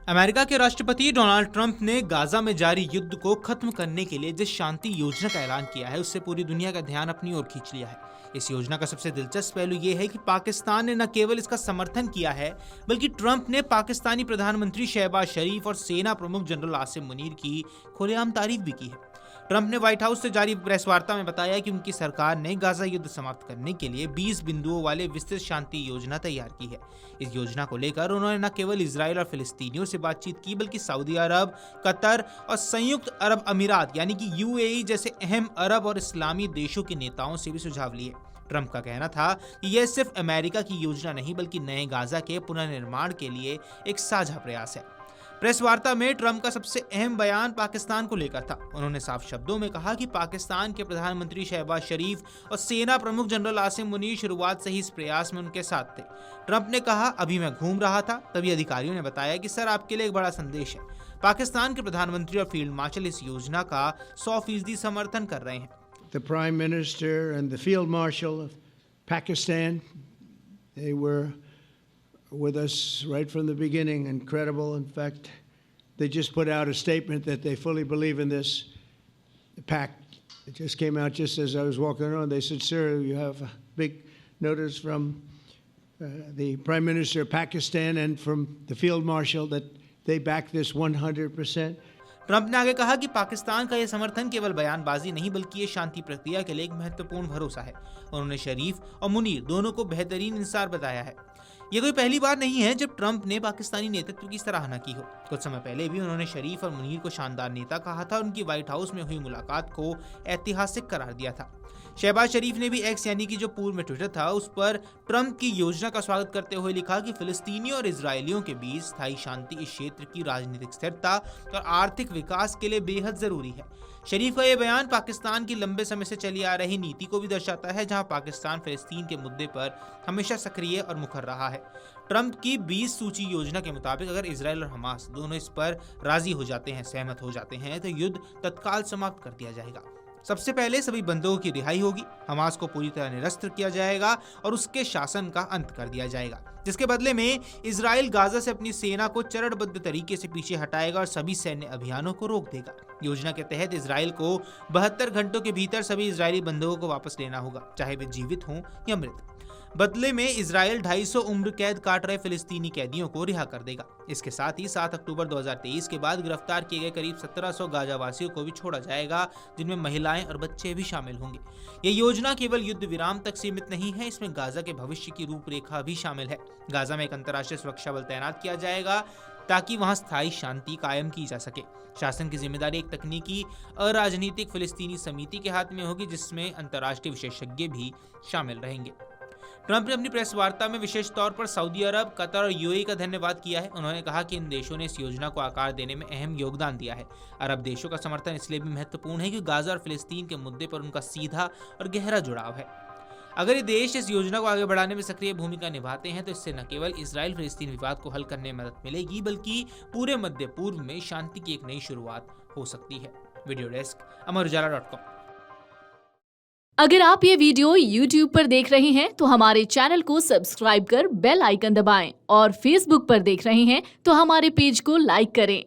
America के राष्ट्रपति Donald Trump ने गाजा में जारी युद्ध को खत्म करने के लिए जिस शांति योजना का ऐलान किया है उससे पूरी दुनिया का ध्यान अपनी ओर खींच लिया है। इस योजना का सबसे दिलचस्प पहलू यह है कि पाकिस्तान ने न केवल इसका समर्थन किया है बल्कि ट्रंप ने पाकिस्तानी प्रधानमंत्री शहबाज शरीफ और सेना प्रमुख जनरल आसिम मुनीर की खुलेआम तारीफ भी की है। ट्रंप ने व्हाइट हाउस से जारी प्रेस वार्ता में बताया कि उनकी सरकार ने गाजा युद्ध समाप्त करने के लिए 20 बिंदुओं वाले विस्तृत शांति योजना तैयार की है। इस योजना को लेकर उन्होंने न केवल इजराइल और फिलिस्तीनियों से बातचीत की बल्कि सऊदी अरब, कतर और संयुक्त अरब अमीरात यानी कि यूएई जैसे अहम अरब और इस्लामी देशों के नेताओं से भी सुझाव लिए। ट्रंप का कहना था कि यह सिर्फ अमेरिका की योजना नहीं बल्कि नए गाजा के पुनर्निर्माण के लिए एक साझा प्रयास है। प्रेस वार्ता में ट्रंप का सबसे अहम बयान पाकिस्तान को लेकर था। उन्होंने साफ शब्दों में कहा कि पाकिस्तान के प्रधानमंत्री शहबाज शरीफ और सेना प्रमुख जनरल आसिम मुनीर शुरुआत से ही इस प्रयास में उनके साथ थे। ट्रंप ने कहा, अभी मैं घूम रहा था तभी अधिकारियों ने बताया कि सर आपके लिए एक बड़ा संदेश है। पाकिस्तान के प्रधानमंत्री और फील्ड मार्शल इस योजना का 100% समर्थन कर रहे हैं। The Prime Minister and the Field Marshal of Pakistan, they were with us right from the beginning. Incredible. In fact, they just put out a statement that they fully believe in this pact. It just came out just as I was walking around. They said, sir, you have a big notice from the Prime Minister of Pakistan and from the Field Marshal that they back this 100%. Trump ने आगे कहा कि पाकिस्तान का यह समर्थन केवल बयानबाजी नहीं बल्कि ये शांति प्रक्रिया के लिए एक महत्वपूर्ण भरोसा है। उन्होंने शरीफ और मुनीर दोनों को बेहतरीन इंसार बताया है। ये कोई पहली बार नहीं है जब ट्रंप ने पाकिस्तानी नेतृत्व की सराहना की हो। कुछ समय पहले भी उन्होंने शरीफ और मुनीर को शानदार नेता कहा था और उनकी व्हाइट हाउस में हुई मुलाकात को ऐतिहासिक करार दिया था। शहबाज शरीफ ने भी एक्स यानी कि जो पूर्व में ट्विटर था उस पर ट्रंप की योजना का स्वागत करते हुए लिखा कि फिलिस्तीनियों और इजरायलियों के बीच स्थायी शांति इस क्षेत्र की राजनीतिक स्थिरता और आर्थिक विकास के लिए बेहद जरूरी है। शरीफ का यह बयान पाकिस्तान की लंबे समय से चली आ रही नीति को भी दर्शाता है, जहां पाकिस्तान फिलिस्तीन के मुद्दे पर हमेशा सक्रिय और मुखर रहा है। ट्रंप की 20 सूची योजना के मुताबिक अगर इजराइल और हमास दोनों इस पर राजी हो जाते हैं, सहमत हो जाते हैं, तो युद्ध तत्काल समाप्त कर दिया जाएगा। सबसे पहले सभी बंधकों की रिहाई होगी, हमास को पूरी तरह निरस्त किया जाएगा और उसके शासन का अंत कर दिया जाएगा, जिसके बदले में इजराइल गाजा से अपनी सेना को चरणबद्ध तरीके से पीछे हटाएगा और सभी सैन्य अभियानों को रोक देगा। योजना के तहत इजराइल को 72 घंटों के भीतर सभी इजरायली बंधकों को वापस लेना होगा, चाहे वे जीवित हों या मृत। बदले में इजराइल 250 उम्र कैद काट रहे फिलिस्तीनी कैदियों को रिहा कर देगा। इसके साथ ही 7 अक्टूबर 2023 के बाद गिरफ्तार किए गए करीब 1700 गाजावासियों को भी छोड़ा जाएगा, जिनमें महिलाएं और बच्चे भी शामिल होंगे। ये योजना केवल युद्ध विराम तक सीमित नहीं है, इसमें गाजा के भविष्य की रूपरेखा भी शामिल है। गाजा में एक अंतर्राष्ट्रीय सुरक्षा बल तैनात किया जाएगा ताकि वहां स्थायी शांति कायम की जा सके। शासन की जिम्मेदारी एक तकनीकी अराजनीतिक फिलिस्तीनी समिति के हाथ में होगी, जिसमें अंतर्राष्ट्रीय विशेषज्ञ भी शामिल रहेंगे। ट्रंप ने अपनी प्रेस वार्ता में विशेष तौर पर सऊदी अरब, कतर और यूएई का धन्यवाद किया है। उन्होंने कहा कि इन देशों ने इस योजना को आकार देने में अहम योगदान दिया है। अरब देशों का समर्थन इसलिए भी महत्वपूर्ण है क्योंकि गाजा और फिलिस्तीन के मुद्दे पर उनका सीधा और गहरा जुड़ाव है। अगर ये देश इस योजना को आगे बढ़ाने में सक्रिय भूमिका निभाते हैं तो इससे न केवल इजराइल फिलिस्तीन विवाद को हल करने में मदद मिलेगी बल्कि पूरे मध्य पूर्व में शांति की एक नई शुरुआत हो सकती है। Video desk amarujala.com। अगर आप ये वीडियो YouTube पर देख रहे हैं तो हमारे चैनल को सब्सक्राइब कर बेल आइकन दबाएं और Facebook पर देख रहे हैं तो हमारे पेज को लाइक करें।